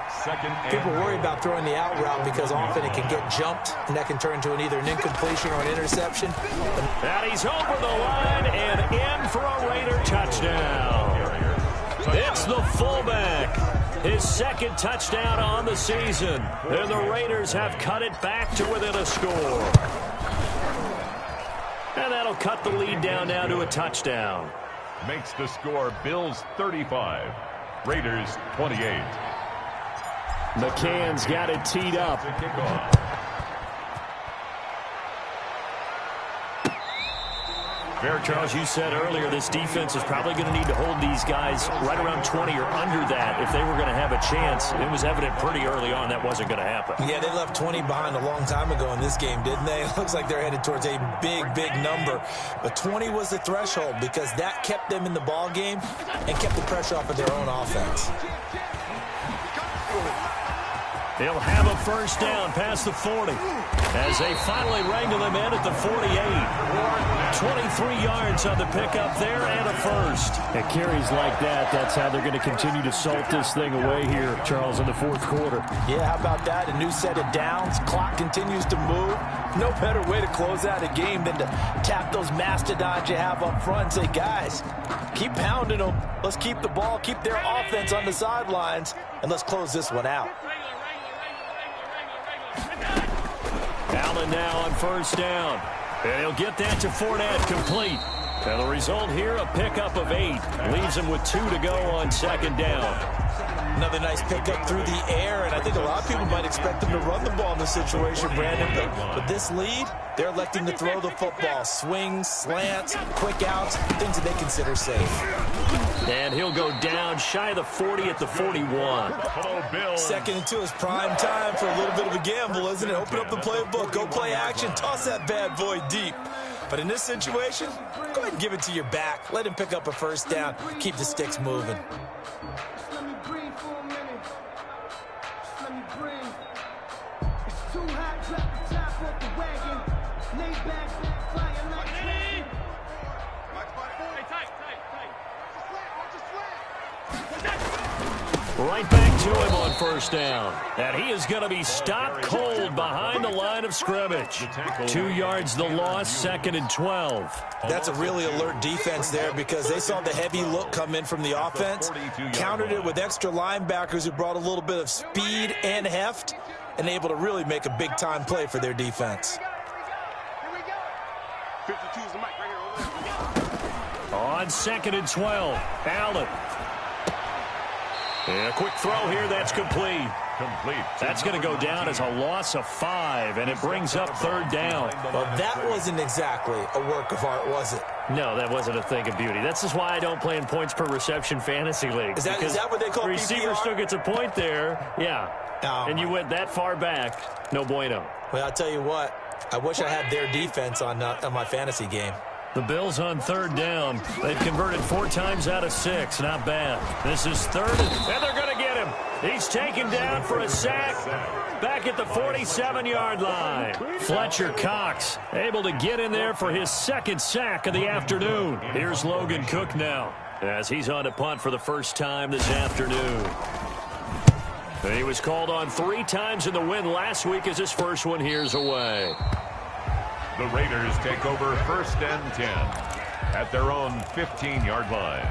People worry about throwing the out route because often it can get jumped, and that can turn into either an incompletion or an interception. And he's over the line and in for a Raider touchdown. It's the fullback. His second touchdown on the season. And the Raiders have cut it back to within a score. And that'll cut the lead down now to a touchdown. Makes the score Bills 35, Raiders 28. McCann's got it teed up. Charles, you said earlier this defense is probably going to need to hold these guys right around 20 or under that if they were going to have a chance. It was evident pretty early on that wasn't going to happen. Yeah, they left 20 behind a long time ago in this game, didn't they? It looks like they're headed towards a big, big number. But 20 was the threshold because that kept them in the ball game and kept the pressure off of their own offense. He'll have a first down past the 40 as they finally wrangle him in at the 48. 23 yards on the pickup there and a first. At carries like that, that's how they're going to continue to salt this thing away here, Charles, in the fourth quarter. Yeah, how about that? A new set of downs. Clock continues to move. No better way to close out a game than to tap those mastodons you have up front and say, guys, keep pounding them. Let's keep the ball, keep their offense on the sidelines, and let's close this one out. Allen now on first down. And he'll get that to Fournette complete. And the result here, a pickup of 8. Leaves him with 2 to go on second down. Another nice pickup through the air, and I think a lot of people might expect them to run the ball in this situation, Brandon. But this lead, they're electing to throw the football. Swings, slants, quick outs, things that they consider safe. And he'll go down shy of the 40 at the 41. Second and 2 is prime time for a little bit of a gamble, isn't it? Open up the playbook, go play action, toss that bad boy deep. But in this situation, go ahead and give it to your back. Let him pick up a first down. Keep the sticks moving. Let me breathe for a minute. Just let me breathe. It's too hot, drop the top off the wagon. Lay back, flying like dragon. Right back to him on first down. And he is going to be stopped cold behind the line of scrimmage. 2 yards the loss, second and 12. That's a really alert defense there because they saw the heavy look come in from the offense, countered it with extra linebackers who brought a little bit of speed and heft, and able to really make a big-time play for their defense. On second and 12, Allen. And a quick throw here, that's complete. That's going to go down as a loss of 5, and it brings up third down. Well, that wasn't exactly a work of art, was it? No, that wasn't a thing of beauty. That's just why I don't play in points per reception fantasy leagues. Is that what they call the receiver PPR? Still gets a point there, yeah. And you went that far back, no bueno. Well, I'll tell you what, I wish I had their defense on my fantasy game. The Bills on third down. They've converted 4 times out of 6. Not bad. This is third, and they're going to get him. He's taken down for a sack back at the 47-yard line. Fletcher Cox able to get in there for his second sack of the afternoon. Here's Logan Cook now as he's on to punt for the first time this afternoon. And he was called on 3 times in the win last week as his first one here's away. The Raiders take over first and 10 at their own 15-yard line.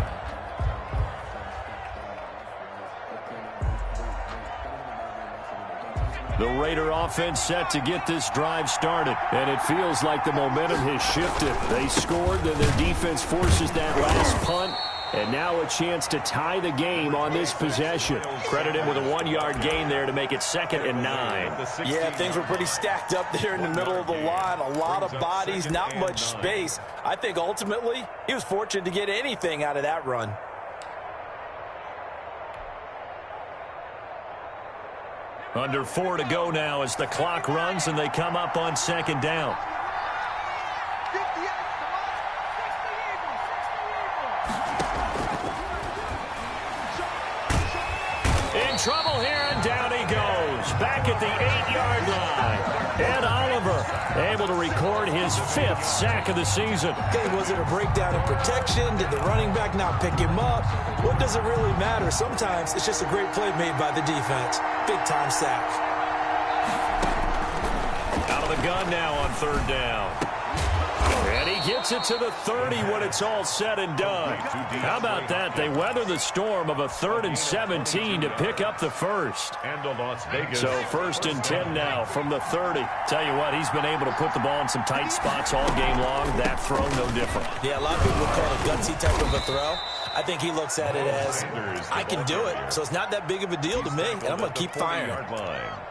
The Raider offense set to get this drive started, and it feels like the momentum has shifted. They scored, then their defense forces that last punt, and now a chance to tie the game on this possession. Credit him with a 1-yard gain there to make it 2nd and 9. Yeah, things were pretty stacked up there in the middle of the line. A lot of bodies, not much space. I think ultimately he was fortunate to get anything out of that run. Under 4 to go now as the clock runs and they come up on second down. trouble here, and down he goes. Back at the 8-yard line. And Oliver able to record his 5th sack of the season. Okay, was it a breakdown in protection? Did the running back not pick him up? What does it really matter? Sometimes it's just a great play made by the defense. Big-time sack. Out of the gun now on 3rd down. And he gets it to the 30 when it's all said and done. How about that? They weather the storm of a 3rd and 17 to pick up the first. And to Las Vegas. So 1st and 10 now from the 30. Tell you what, he's been able to put the ball in some tight spots all game long. That throw, no different. Yeah, a lot of people would call it a gutsy type of a throw. I think he looks at it as, I can do it, so it's not that big of a deal to me, and I'm going to keep firing.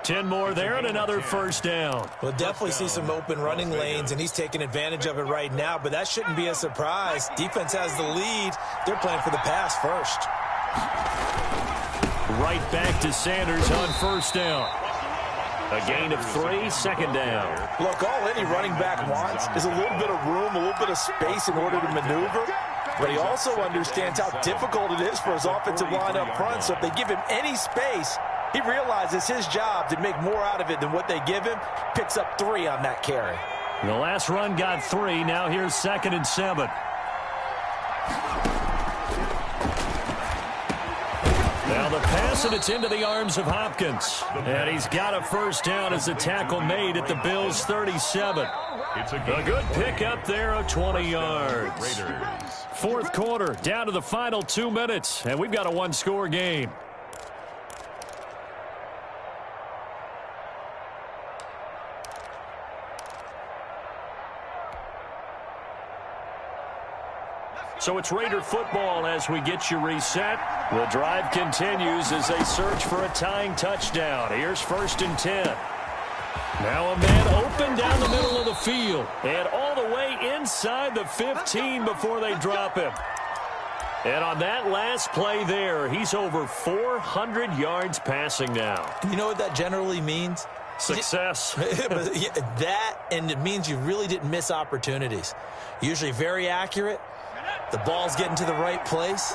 10 more there and another 1st down. We'll definitely see some open running lanes, and he's taking advantage of it right now, but that shouldn't be a surprise. Defense has the lead. They're playing for the pass first. Right back to Sanders on 1st down. A gain of 3, 2nd down. Look, all any running back wants is a little bit of room, a little bit of space in order to maneuver. But he also understands how difficult it is for his offensive line up front. So if they give him any space, he realizes his job to make more out of it than what they give him. Picks up 3 on that carry. The last run got 3. Now here's 2nd and 7. Now the pass, and it's into the arms of Hopkins. And he's got a 1st down as the tackle made at the Bills' 37. It's a good pickup there of 20 yards. Raiders. 4th quarter, down to the final 2 minutes, and we've got a 1-score game. So it's Raider football as we get you reset. The drive continues as they search for a tying touchdown. Here's 1st and 10. Now a man open down the middle of the field and all the way inside the 15 before they drop him. And on that last play there, he's over 400 yards passing now. You know what that generally means? Success. That, and it means you really didn't miss opportunities. Usually very accurate. The ball's getting to the right place.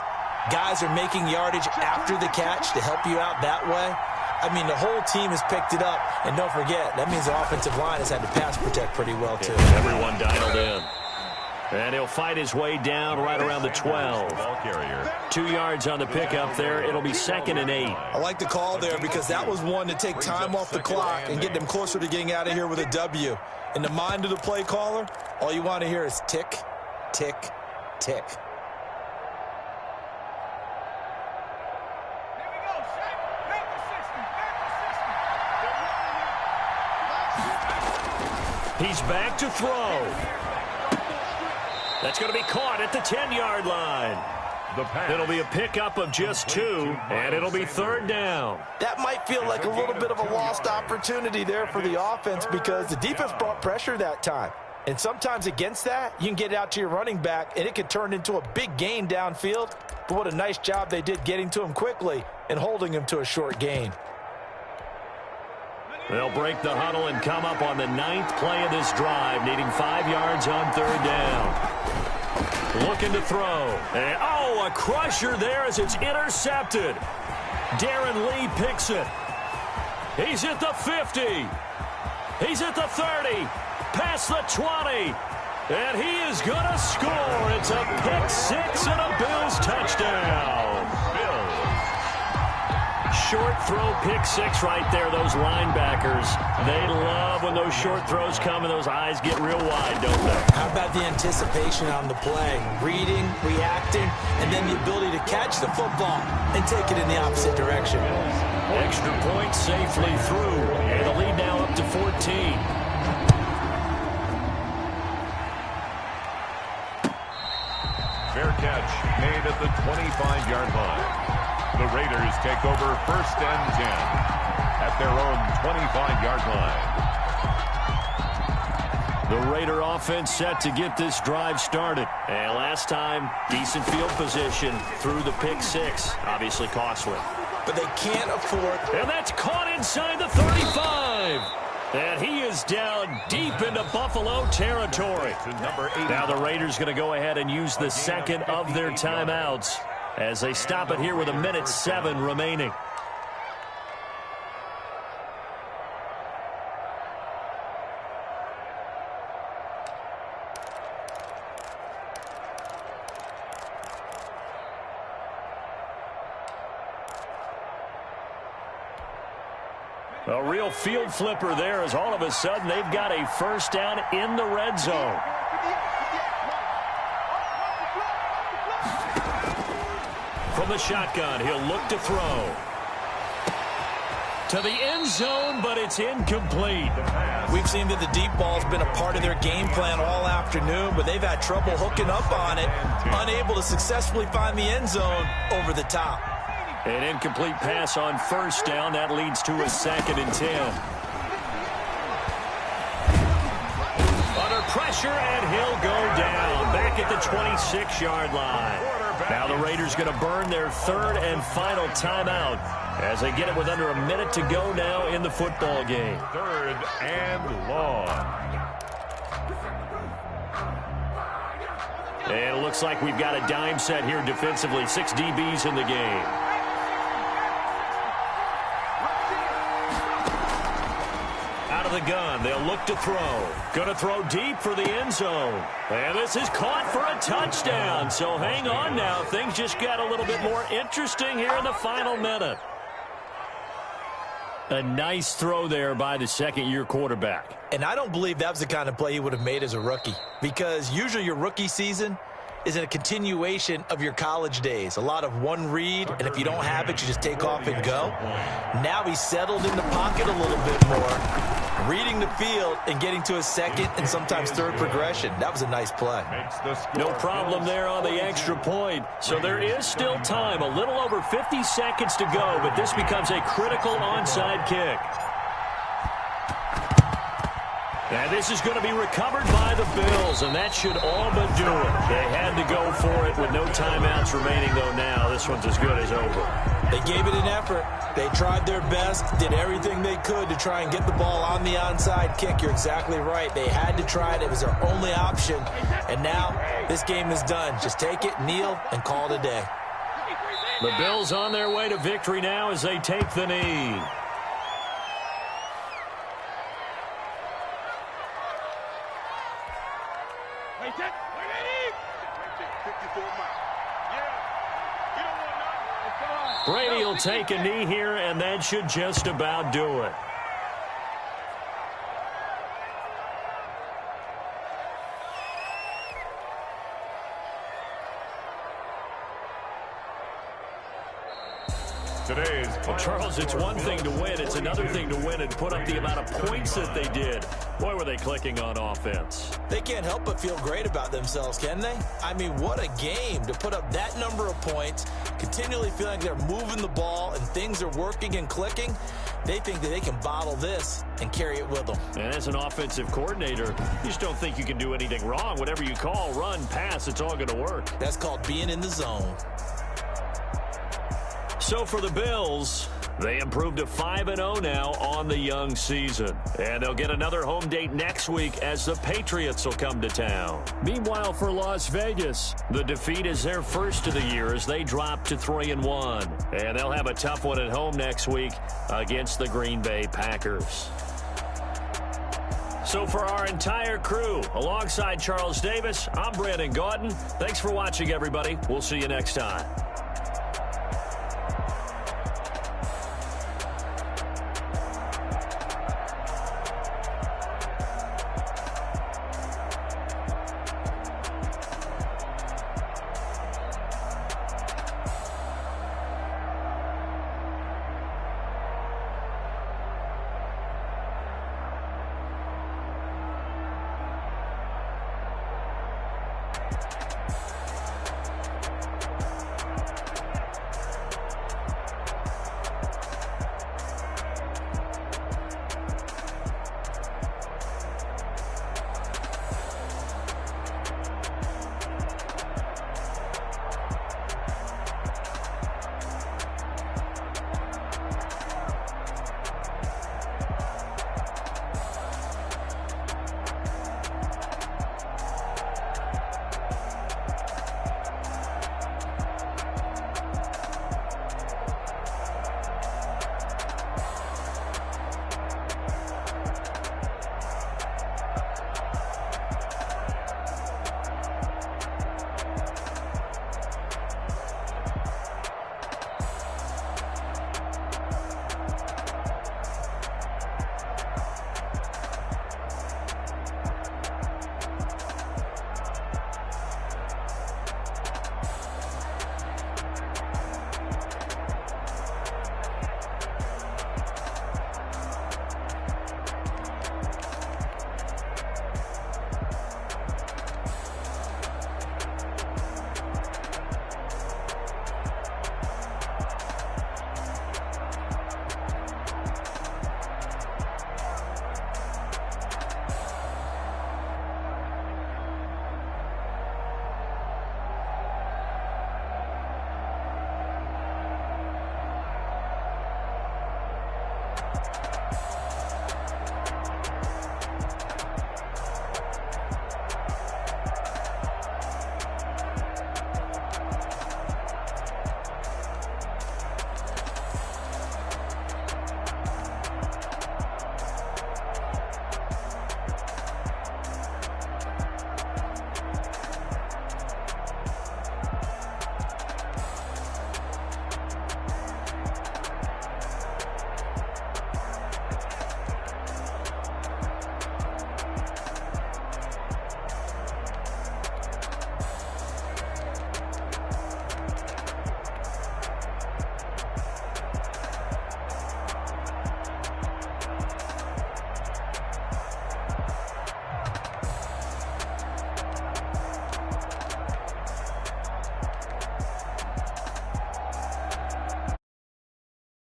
Guys are making yardage after the catch to help you out that way. I mean, the whole team has picked it up. And don't forget, that means the offensive line has had to pass protect pretty well, too. Yeah, everyone dialed in. And he'll fight his way down right around the 12. 2 yards on the pickup there. It'll be 2nd and 8. I like the call there because that was one to take time off the clock and get them closer to getting out of here with a W. In the mind of the play caller, all you want to hear is tick, tick, tick. He's back to throw. That's going to be caught at the 10-yard line. It'll be a pickup of just 2, and it'll be 3rd down. That might feel like a little bit of a lost opportunity there for the offense because the defense brought pressure that time. And sometimes against that, you can get it out to your running back, and it could turn into a big gain downfield. But what a nice job they did getting to him quickly and holding him to a short gain. They'll break the huddle and come up on the 9th play of this drive, needing 5 yards on 3rd down. Looking to throw. And, a crusher there as it's intercepted. Darren Lee picks it. He's at the 50. He's at the 30. Past the 20. And he is going to score. It's a pick 6 and a Bills touchdown. Short throw, pick 6 right there. Those linebackers, they love when those short throws come and those eyes get real wide, don't they? How about the anticipation on the play? Reading, reacting, and then the ability to catch the football and take it in the opposite direction. Extra point safely through. And the lead now up to 14. Fair catch made at the 25-yard line. The Raiders take over 1st and 10 at their own 25-yard line. The Raider offense set to get this drive started. And last time, decent field position through the pick 6. Obviously costly. But they can't afford. And that's caught inside the 35. And he is down deep into Buffalo territory. Now the Raiders going to go ahead and use the 2nd of their timeouts as they stop it here with 1:07 remaining. A real field flipper there as all of a sudden they've got a first down in the red zone. From the shotgun, he'll look to throw. To the end zone, but it's incomplete. We've seen that the deep ball's been a part of their game plan all afternoon, but they've had trouble hooking up on it, unable to successfully find the end zone over the top. An incomplete pass on first down. That leads to a 2nd and 10. Under pressure, and he'll go down. Back at the 26-yard line. Now the Raiders going to burn their 3rd and final timeout as they get it with under a minute to go now in the football game. 3rd and long. And it looks like we've got a dime set here defensively. 6 DBs in the game. Out of the gun, they'll look to throw. Going to throw deep for the end zone. And this is caught for a touchdown. So hang on now. Things just got a little bit more interesting here in the final minute. A nice throw there by the second-year quarterback. And I don't believe that was the kind of play he would have made as a rookie, because usually your rookie season is a continuation of your college days. A lot of one read, and if you don't have it, you just take off and go. Now he's settled in the pocket a little bit more, reading the field and getting to a second and sometimes third progression. That was a nice play. No problem there on the extra point. So there is still time, a little over 50 seconds to go, but this becomes a critical onside kick. And this is going to be recovered by the Bills, and that should all but do it. They had to go for it with no timeouts remaining, though now. This one's as good as over. They gave it an effort. They tried their best, did everything they could to try and get the ball on the onside kick. You're exactly right. They had to try it. It was their only option. And now this game is done. Just take it, kneel, and call it a day. The Bills on their way to victory now as they take the knee. Brady will take a knee here, and that should just about do it. Well, Charles, it's one thing to win. It's another thing to win and put up the amount of points that they did. Boy, were they clicking on offense. They can't help but feel great about themselves, can they? I mean, what a game to put up that number of points, continually feeling like they're moving the ball and things are working and clicking. They think that they can bottle this and carry it with them. And as an offensive coordinator, you just don't think you can do anything wrong. Whatever you call, run, pass, it's all going to work. That's called being in the zone. So for the Bills, they improved to 5-0 now on the young season. And they'll get another home date next week as the Patriots will come to town. Meanwhile, for Las Vegas, the defeat is their first of the year as they drop to 3-1. And they'll have a tough one at home next week against the Green Bay Packers. So for our entire crew, alongside Charles Davis, I'm Brandon Gaudin. Thanks for watching, everybody. We'll see you next time.